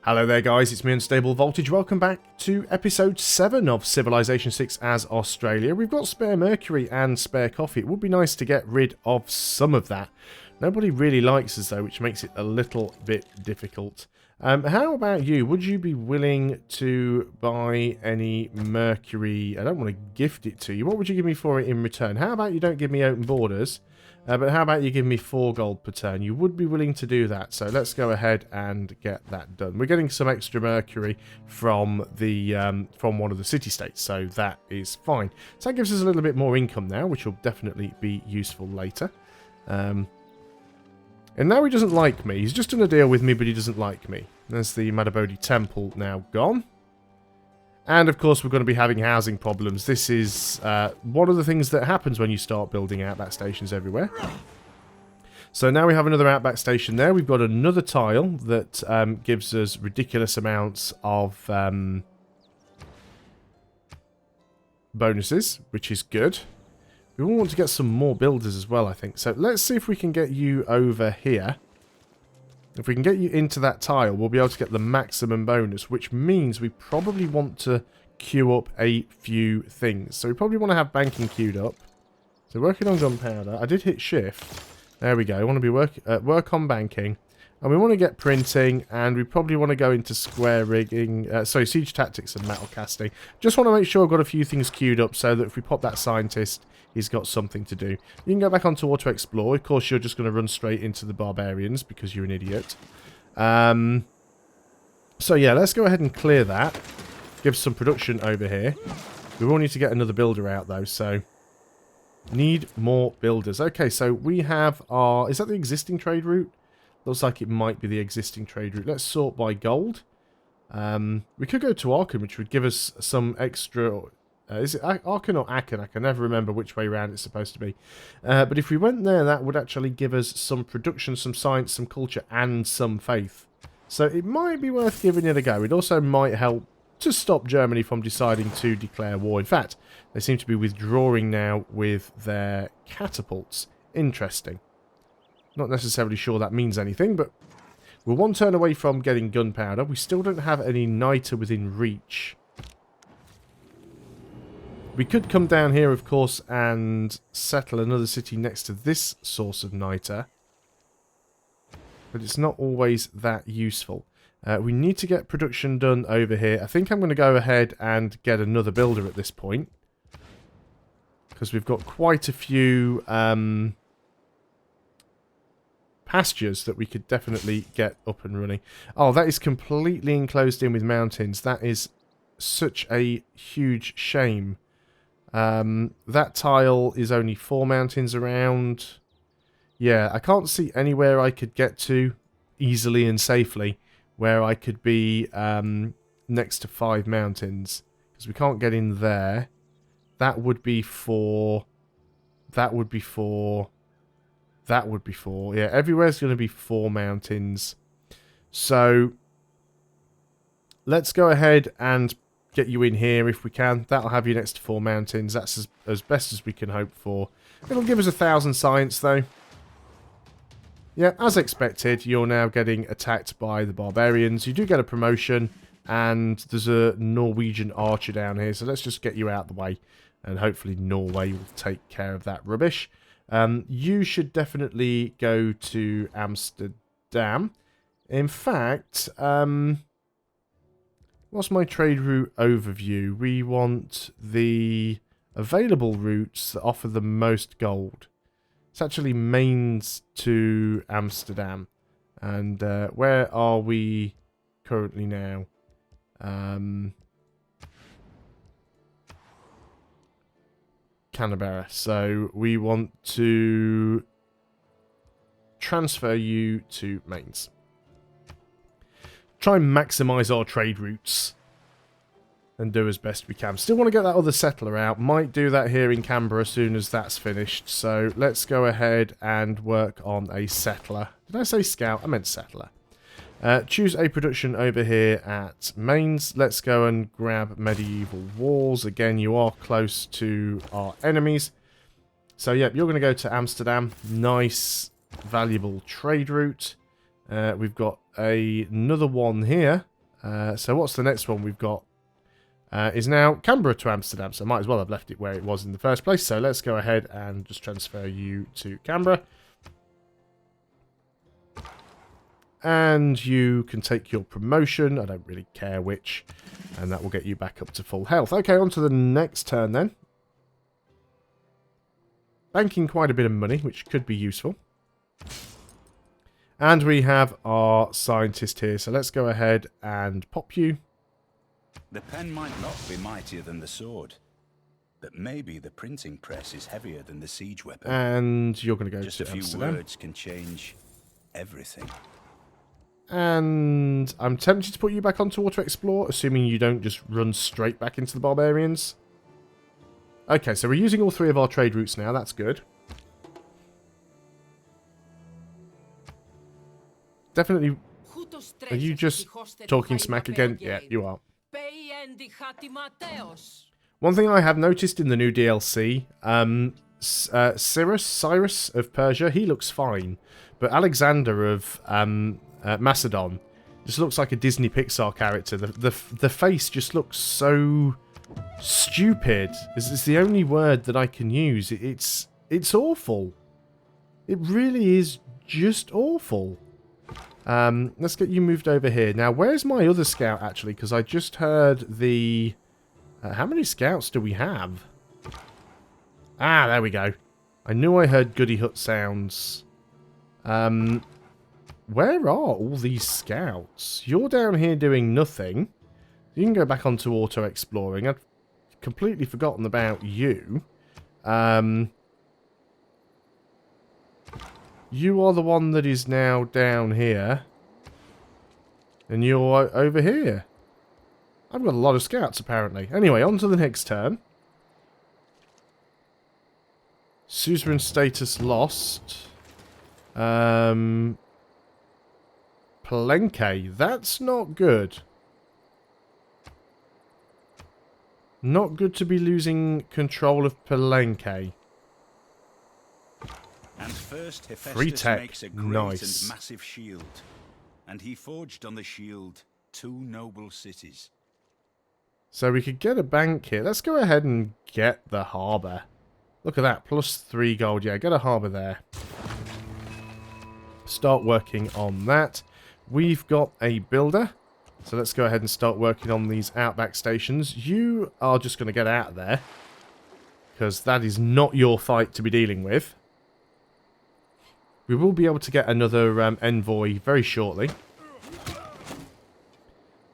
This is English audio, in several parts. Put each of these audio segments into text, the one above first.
Hello there guys, it's me Unstable Voltage. Welcome back to episode 7 of Civilization 6 as Australia. We've got spare mercury and spare coffee. It would be nice to get rid of some of that. Nobody really likes us though, which makes it a little bit difficult. How about you? Would you be willing to buy any mercury? I don't want to gift it to you. What would you give me for it in return? How about you don't give me open borders? But how about you give me 4 gold per turn? You would be willing to do that, so let's go ahead and get that done. We're getting some extra mercury from the from one of the city-states, so that is fine. So that gives us a little bit more income now, which will definitely be useful later. And now he doesn't like me. He's just done a deal with me, but he doesn't like me. There's the Madabodhi Temple now gone. And of course we're going to be having housing problems. This is one of the things that happens when you start building outback stations everywhere. So now we have another outback station there. We've got another tile that gives us ridiculous amounts of bonuses, which is good. We will want to get some more builders as well, I think. So let's see if we can get you over here. If we can get you into that tile, we'll be able to get the maximum bonus, which means we probably want to queue up a few things. So we probably want to have banking queued up. So working on gunpowder. I did hit shift. There we go. I want to be work on banking. And we want to get printing, and we probably want to go into square rigging, siege tactics and metal casting. Just want to make sure I've got a few things queued up so that if we pop that scientist, he's got something to do. You can go back onto auto explore. Of course, you're just going to run straight into the barbarians because you're an idiot. So yeah, let's go ahead and clear that. Give some production over here. We will need to get another builder out though, so need more builders. Okay, so we have our... Is that the existing trade route? Looks like it might be the existing trade route. Let's sort by gold. We could go to Aachen, which would give us some extra... is it Aachen or Aachen? I can never remember which way around it's supposed to be. But if we went there, that would actually give us some production, some science, some culture, and some faith. So it might be worth giving it a go. It also might help to stop Germany from deciding to declare war. In fact, they seem to be withdrawing now with their catapults. Interesting. Not necessarily sure that means anything, but we're one turn away from getting gunpowder. We still don't have any niter within reach. We could come down here, of course, and settle another city next to this source of niter. But it's not always that useful. We need to get production done over here. I think I'm going to go ahead and get another builder at this point. Because we've got quite a few... pastures that we could definitely get up and running. Oh, that is completely enclosed in with mountains. That is such a huge shame. That tile is only 4 mountains around. Yeah, I can't see anywhere I could get to easily and safely where I could be next to 5 mountains. Because we can't get in there. That would be for... That would be for... That would be 4. Yeah, everywhere's going to be 4 mountains. So, let's go ahead and get you in here if we can. That'll have you next to 4 mountains. That's as best as we can hope for. It'll give us 1,000 science, though. Yeah, as expected, you're now getting attacked by the barbarians. You do get a promotion, and there's a Norwegian archer down here. So let's just get you out of the way, and hopefully Norway will take care of that rubbish. You should definitely go to Amsterdam. In fact, what's my trade route overview? We want the available routes that offer the most gold. It's actually mains to Amsterdam. And where are we currently now? Canberra. So we want to transfer you to mains. Try and maximise our trade routes and do as best we can. Still want to get that other settler out. Might do that here in Canberra as soon as that's finished. So let's go ahead and work on a settler. Did I say scout? I meant settler. Choose a production over here at mains. Let's go and grab medieval walls. Again, you are close to our enemies. So, yeah, you're going to go to Amsterdam. Nice, valuable trade route. We've got another one here. So what's the next one we've got? Is now Canberra to Amsterdam, so I might as well have left it where it was in the first place. So let's go ahead and just transfer you to Canberra. And you can take your promotion. I don't really care which. And that will get you back up to full health. Okay, on to the next turn then. Banking quite a bit of money, which could be useful. And we have our scientist here. So let's go ahead and pop you. The pen might not be mightier than the sword, but maybe the printing press is heavier than the siege weapon. And you're going to go Just to a few Amsterdam. words can change everything. And I'm tempted to put you back onto Auto Explore, assuming you don't just run straight back into the barbarians. Okay, so we're using all 3 of our trade routes now. That's good. Definitely. Are you just talking smack again? Yeah, you are. One thing I have noticed in the new DLC, Cyrus of Persia, he looks fine. But Alexander of Macedon just looks like a Disney Pixar character. The face just looks so stupid. It's the only word that I can use. It's awful. It really is just awful. Let's get you moved over here. Now, where's my other scout, actually? Because I just heard the... how many scouts do we have? Ah, there we go. I knew I heard Goody Hut sounds. Where are all these scouts? You're down here doing nothing. You can go back onto auto exploring. I'd completely forgotten about you. You are the one that is now down here. And you're over here. I've got a lot of scouts, apparently. Anyway, on to the next turn. Suzerain status lost. Palenque. That's not good. Not good to be losing control of Palenque. And first Free Hephaestus tech. makes a great Nice. and massive shield. And he forged on the shield 2 noble cities. So we could get a bank here. Let's go ahead and get the harbour. Look at that. +3 gold. Yeah, get a harbour there. Start working on that. We've got a builder. So let's go ahead and start working on these outback stations. You are just going to get out of there. Because that is not your fight to be dealing with. We will be able to get another envoy very shortly.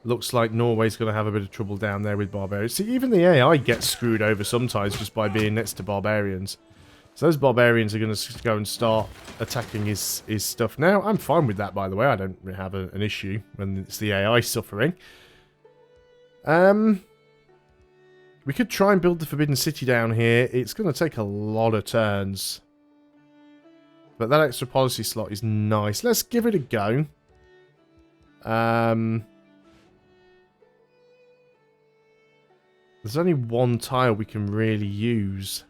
Looks like Norway's going to have a bit of trouble down there with barbarians. See, even the AI gets screwed over sometimes just by being next to barbarians. So those barbarians are going to go and start attacking his stuff now. I'm fine with that, by the way. I don't really have an issue when it's the AI suffering. We could try and build the Forbidden City down here. It's going to take a lot of turns. But that extra policy slot is nice. Let's give it a go. There's only one tile we can really use.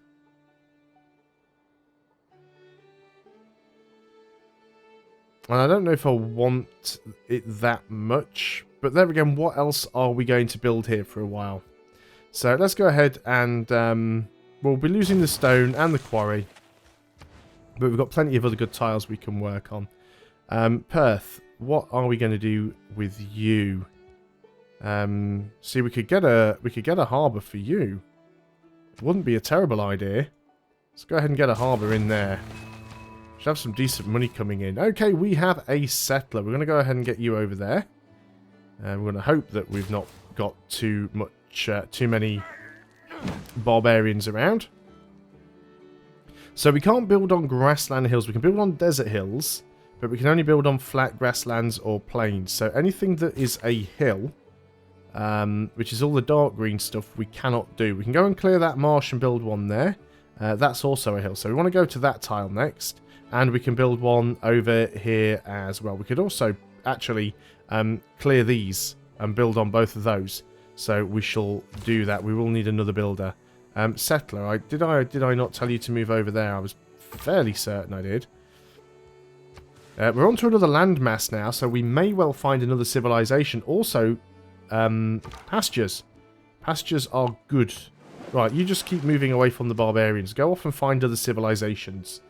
And I don't know if I want it that much. But there again, what else are we going to build here for a while? So let's go ahead and we'll be losing the stone and the quarry. But we've got plenty of other good tiles we can work on. Perth, what are we going to do with you? See, we could get a harbour for you. It wouldn't be a terrible idea. Let's go ahead and get a harbour in there. Should have some decent money coming in. Okay, we have a settler. We're going to go ahead and get you over there. We're going to hope that we've not got too many barbarians around. So we can't build on grassland hills. We can build on desert hills, but we can only build on flat grasslands or plains. So anything that is a hill, which is all the dark green stuff, we cannot do. We can go and clear that marsh and build one there. That's also a hill. So we want to go to that tile next. And we can build one over here as well. We could also actually clear these and build on both of those. So we shall do that. We will need another builder. Settler, did I not tell you to move over there? I was fairly certain I did. We're on to another landmass now, so we may well find another civilization. Also, pastures. Pastures are good. Right, you just keep moving away from the barbarians. Go off and find other civilizations.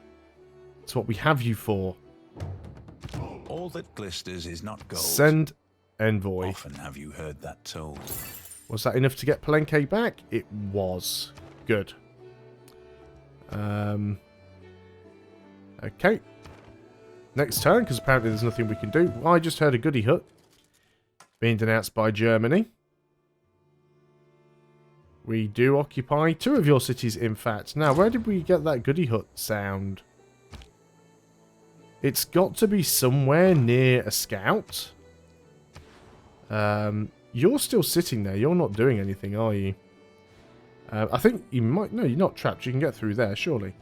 That's what we have you for. All that glisters is not gold. Send envoy. Often have you heard that told. Was that enough to get Palenque back? It was. Good. Okay. Next turn, because apparently there's nothing we can do. I just heard a goody hut being denounced by Germany. We do occupy 2 of your cities, in fact. Now, where did we get that goody hut sound? It's got to be somewhere near a scout. You're still sitting there. You're not doing anything, are you? I think you might... No, you're not trapped. You can get through there, surely.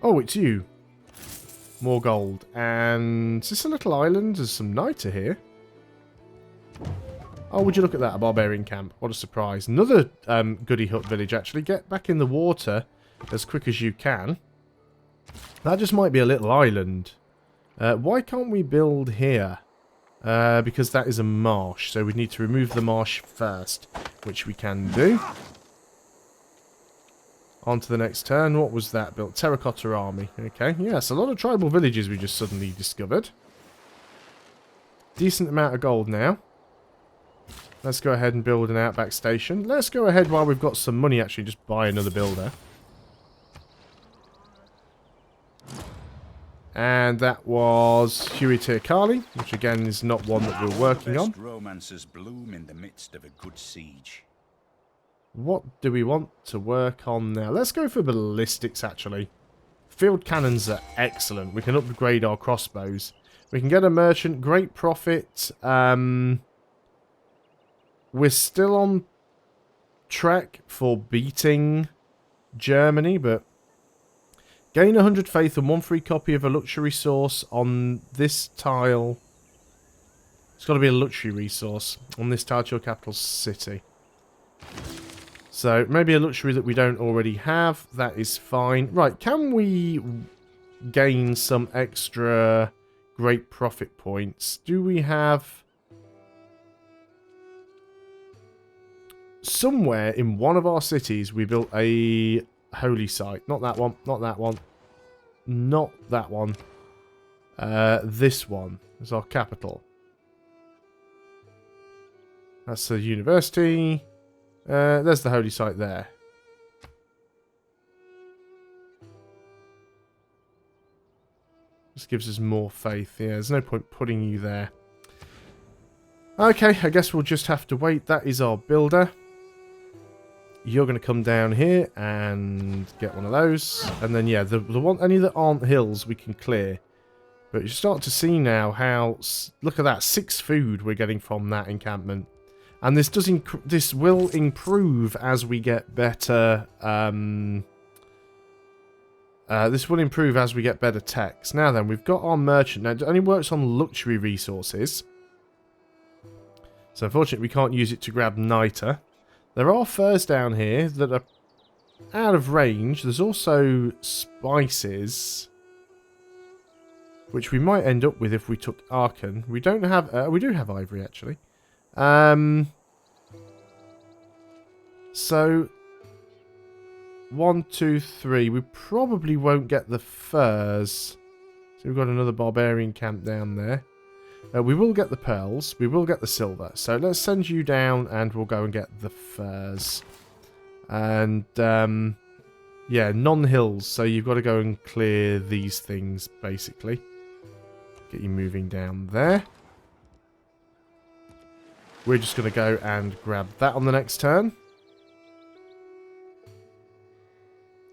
Oh, it's you. More gold. And is this a little island? There's some niter here. Oh, would you look at that? A barbarian camp. What a surprise. Another goody hut village, actually. Get back in the water as quick as you can. That just might be a little island. Why can't we build here? Because that is a marsh. So we need to remove the marsh first, which we can do. On to the next turn. What was that built? Terracotta army. Okay, yes, a lot of tribal villages we just suddenly discovered. Decent amount of gold now. Let's go ahead and build an outback station. Let's go ahead while we've got some money, actually, just buy another builder. And that was Huitir Kali, which again is not one that we're working on. Romances bloom in the midst of a good siege. What do we want to work on now? Let's go for ballistics, actually. Field cannons are excellent. We can upgrade our crossbows. We can get a merchant. Great profit. We're still on track for beating Germany, but gain 100 faith and 1 free copy of a luxury source on this tile. It's got to be a luxury resource on this tile to your capital city. So, maybe a luxury that we don't already have. That is fine. Right, can we gain some extra great profit points? Do we have... Somewhere in one of our cities, we built a holy site. Not that one. Not that one. Not that one. This one is our capital. That's the university. There's the holy site there. This gives us more faith. Yeah, there's no point putting you there. Okay, I guess we'll just have to wait. That is our builder. You're going to come down here and get one of those. And then, yeah, the one, any that aren't hills we can clear. But you start to see now how... Look at that, 6 food we're getting from that encampment. And this does this will improve as we get better... this will improve as we get better techs. Now then, we've got our merchant. Now, it only works on luxury resources. So, unfortunately, we can't use it to grab niter. There are furs down here that are out of range. There's also spices, which we might end up with if we took Arkan. We don't have... we do have ivory, actually. So... 1, 2, 3. We probably won't get the furs. So we've got another barbarian camp down there. We will get the pearls. We will get the silver. So let's send you down and we'll go and get the furs. And, yeah, non-hills. So you've got to go and clear these things, basically. Get you moving down there. We're just going to go and grab that on the next turn.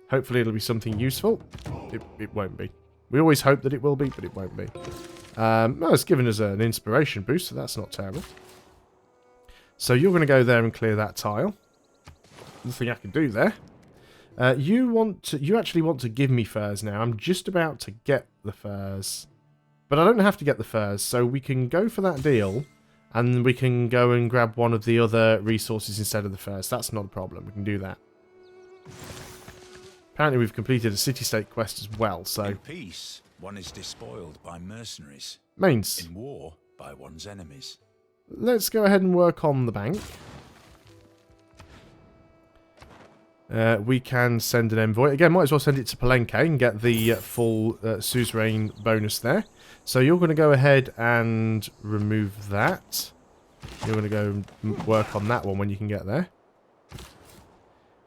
Hopefully it'll be something useful. It won't be. We always hope that it will be, but it won't be. No, it's given us an inspiration boost, so that's not terrible. So you're going to go there and clear that tile. Nothing I can do there. You actually want to give me furs now. I'm just about to get the furs. But I don't have to get the furs, so we can go for that deal. And we can go and grab one of the other resources instead of the furs. That's not a problem. We can do that. Apparently we've completed a city-state quest as well, so... In peace, one is despoiled by mercenaries. Mains. In war, by by one's enemies. Let's go ahead and work on the bank. We can send an envoy. Again, might as well send it to Palenque and get the full suzerain bonus there. So you're going to go ahead and remove that. You're going to go and work on that one when you can get there.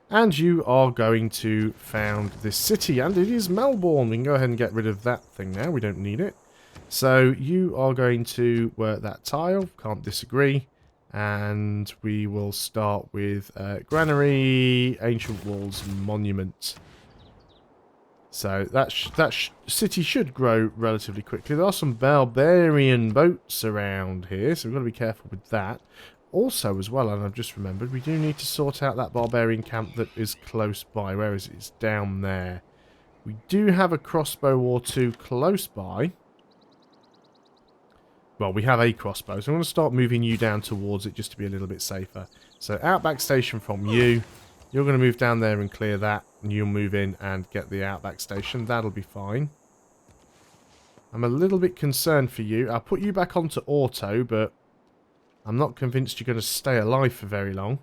And you are going to found this city, and it is Melbourne. We can go ahead and get rid of that thing now. We don't need it. So you are going to work that tile. Can't disagree. And we will start with Granary, Ancient Walls, Monument. So that city should grow relatively quickly. There are some barbarian boats around here, so we've got to be careful with that. Also, as well, and I've just remembered, we do need to sort out that barbarian camp that is close by. Where is it? It's down there. We do have a crossbow or two close by. Well, we have a crossbow, so I'm going to start moving you down towards it just to be a little bit safer. So, Outback Station from you. You're going to move down there and clear that, and you'll move in and get the Outback Station. That'll be fine. I'm a little bit concerned for you. I'll put you back onto auto, but I'm not convinced you're going to stay alive for very long.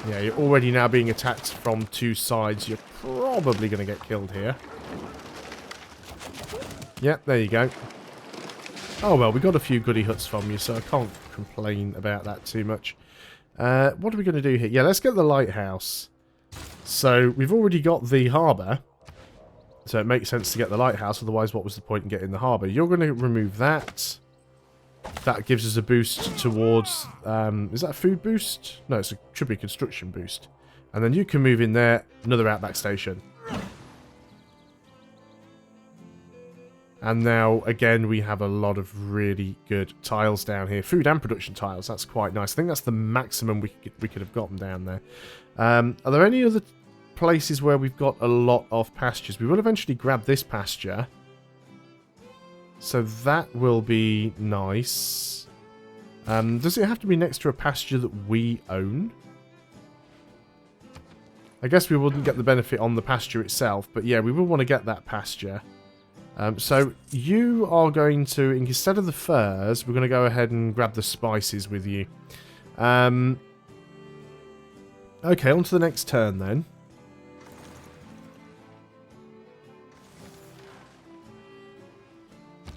Yeah, you're already now being attacked from two sides. You're probably going to get killed here. Yep, there you go. Oh, well, we got a few goody huts from you, so I can't complain about that too much. What are we going to do here? Yeah, let's get the lighthouse. So, we've already got the harbour. So, it makes sense to get the lighthouse. Otherwise, what was the point in getting the harbour? You're going to remove that. That gives us a boost towards... is that a food boost? No, it should be a construction boost. And then you can move in there. Another Outback Station. And now, again, we have a lot of really good tiles down here. Food and production tiles. That's quite nice. I think that's the maximum we could have gotten down there. Are there any other places where we've got a lot of pastures? We will eventually grab this pasture. So that will be nice. Does it have to be next to a pasture that we own? I guess we wouldn't get the benefit on the pasture itself. But yeah, we will want to get that pasture. So you are going to, instead of the furs, we're going to go ahead and grab the spices with you. Okay, on to the next turn then.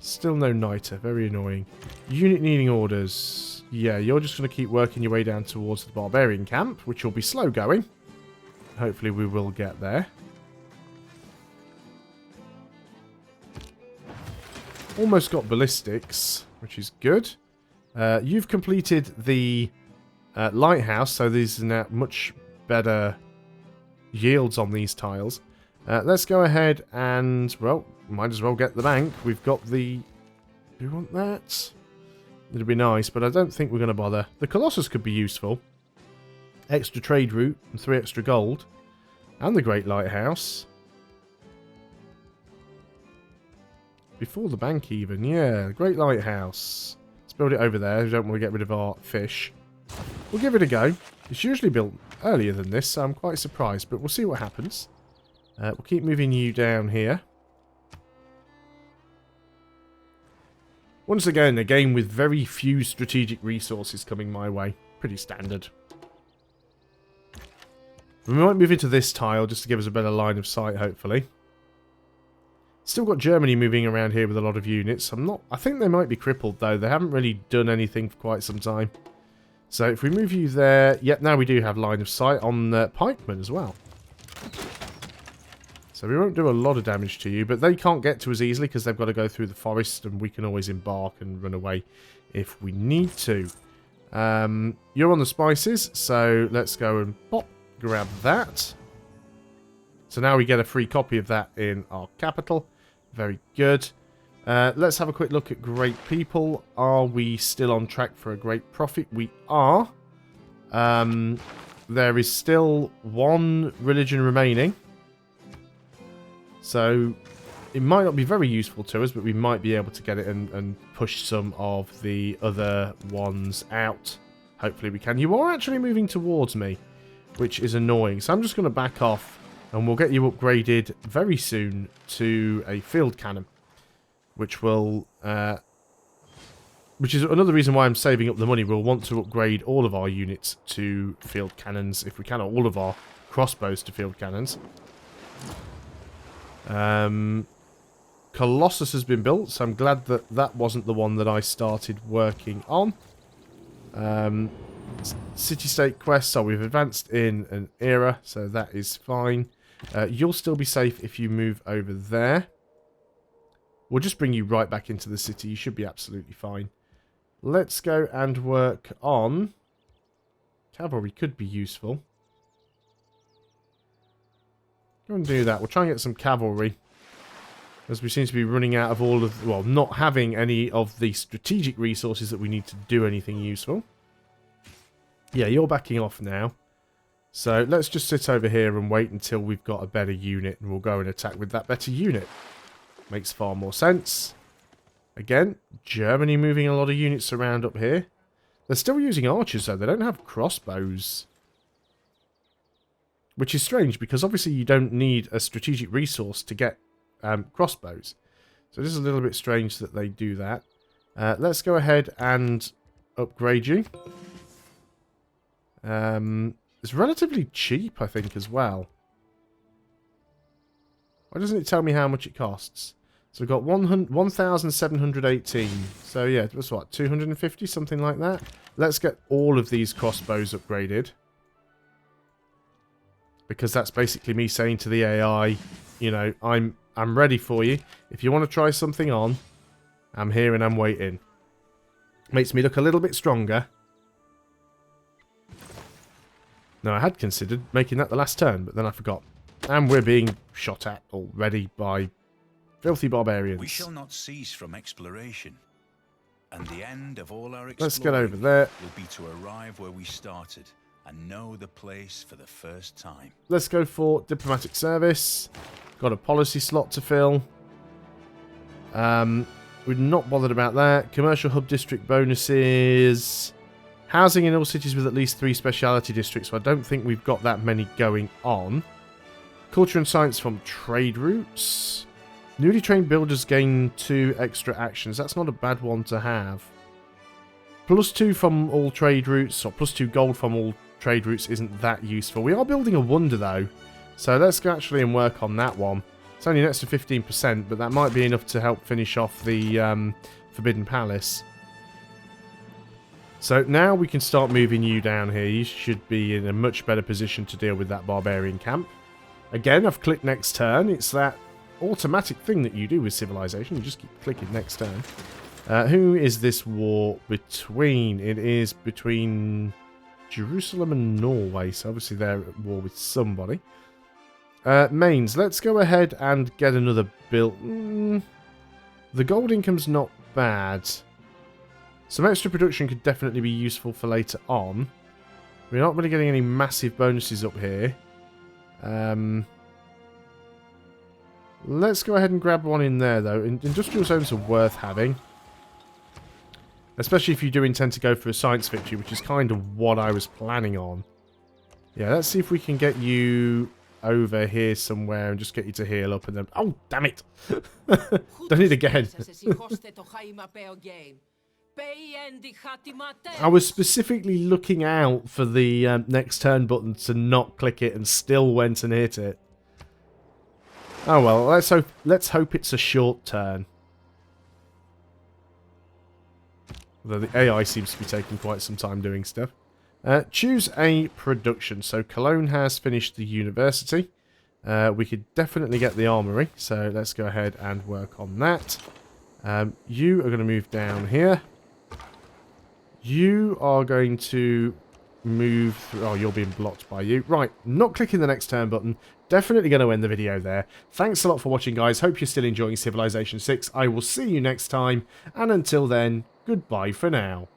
Still no niter, very annoying. Unit needing orders. Yeah, you're just going to keep working your way down towards the barbarian camp, which will be slow going. Hopefully we will get there. Almost got ballistics, which is good. You've completed the lighthouse, so there's now much better yields on these tiles. Let's go ahead and, well, might as well get the bank. We've got the... Do we want that? It'd be nice, but I don't think we're going to bother. The Colossus could be useful. Extra trade route and 3 extra gold. And the Great Lighthouse. Before the bank even, yeah. Great Lighthouse. Let's build it over there. We don't want to get rid of our fish. We'll give it a go. It's usually built earlier than this, so I'm quite surprised. But we'll see what happens. We'll keep moving you down here. Once again, a game with very few strategic resources coming my way. Pretty standard. We might move into this tile just to give us a better line of sight, hopefully. Still got Germany moving around here with a lot of units. I think they might be crippled, though. They haven't really done anything for quite some time. So if we move you there... Yep, now we do have line of sight on pikemen as well. So we won't do a lot of damage to you, but they can't get to us easily because they've got to go through the forest, and we can always embark and run away if we need to. You're on the spices, so let's go and grab that. So now we get a free copy of that in our capital. Very good. Let's have a quick look at great people. Are we still on track for a great profit? We are. There is still one religion remaining. So it might not be very useful to us, but we might be able to get it and push some of the other ones out. Hopefully we can. You are actually moving towards me, which is annoying. So I'm just going to back off, and we'll get you upgraded very soon to a field cannon, which will which is another reason why I'm saving up the money. We'll want to upgrade all of our units to field cannons, if we can, or all of our crossbows to field cannons. Colossus has been built, so I'm glad that that wasn't the one that I started working on. City-state quests, so we've advanced in an era, so that is fine. You'll still be safe if you move over there. We'll just bring you right back into the city. You should be absolutely fine. Let's go and work on... Cavalry could be useful. Go and do that. We'll try and get some cavalry, as we seem to be running out of all of... Well, not having any of the strategic resources that we need to do anything useful. Yeah, you're backing off now. So let's just sit over here and wait until we've got a better unit, and we'll go and attack with that better unit. Makes far more sense. Again, Germany moving a lot of units around up here. They're still using archers, though. They don't have crossbows. Which is strange, because obviously you don't need a strategic resource to get crossbows. So it is a little bit strange that they do that. Let's go ahead and upgrade you. It's relatively cheap, I think, as well. Why doesn't it tell me how much it costs? So we've got 1,718. So yeah, it was what, 250, something like that? Let's get all of these crossbows upgraded. Because that's basically me saying to the AI, you know, I'm ready for you. If you want to try something on, I'm here and I'm waiting. Makes me look a little bit stronger. No, I had considered making that the last turn, but then I forgot. And we're being shot at already by filthy barbarians. We shall not cease from exploration, and the end of all our exploring Let's get over there. will be to arrive where we started and know the place for the first time. Let's go for diplomatic service. Got a policy slot to fill. We're not bothered about that. Commercial hub district bonuses. Housing in all cities with at least 3 speciality districts. So I don't think we've got that many going on. Culture and science from trade routes. Newly trained builders gain 2 extra actions. That's not a bad one to have. +2 from all trade routes, or +2 gold from all trade routes isn't that useful. We are building a wonder though. So let's go actually and work on that one. It's only an extra 15%, but that might be enough to help finish off the Forbidden Palace. So now we can start moving you down here. You should be in a much better position to deal with that barbarian camp. Again, I've clicked next turn. It's that automatic thing that you do with Civilization. You just keep clicking next turn. Who is this war between? It is between Jerusalem and Norway. So obviously they're at war with somebody. Mains, let's go ahead and get another build. The gold income's not bad. Some extra production could definitely be useful for later on. We're not really getting any massive bonuses up here. Let's go ahead and grab one in there, though. Industrial zones are worth having. Especially if you do intend to go for a science victory, which is kind of what I was planning on. Yeah, let's see if we can get you over here somewhere and just get you to heal up and then... Oh, damn it! Done it again. I was specifically looking out for the next turn button to not click it and still went and hit it. Oh well, let's hope it's a short turn. Although the AI seems to be taking quite some time doing stuff. Choose a production. So Cologne has finished the university. We could definitely get the armory. So let's go ahead and work on that. You are going to move down here. You are going to move through... Oh, you're being blocked by you. Right, not clicking the next turn button. Definitely going to end the video there. Thanks a lot for watching, guys. Hope you're still enjoying Civilization 6. I will see you next time. And until then, goodbye for now.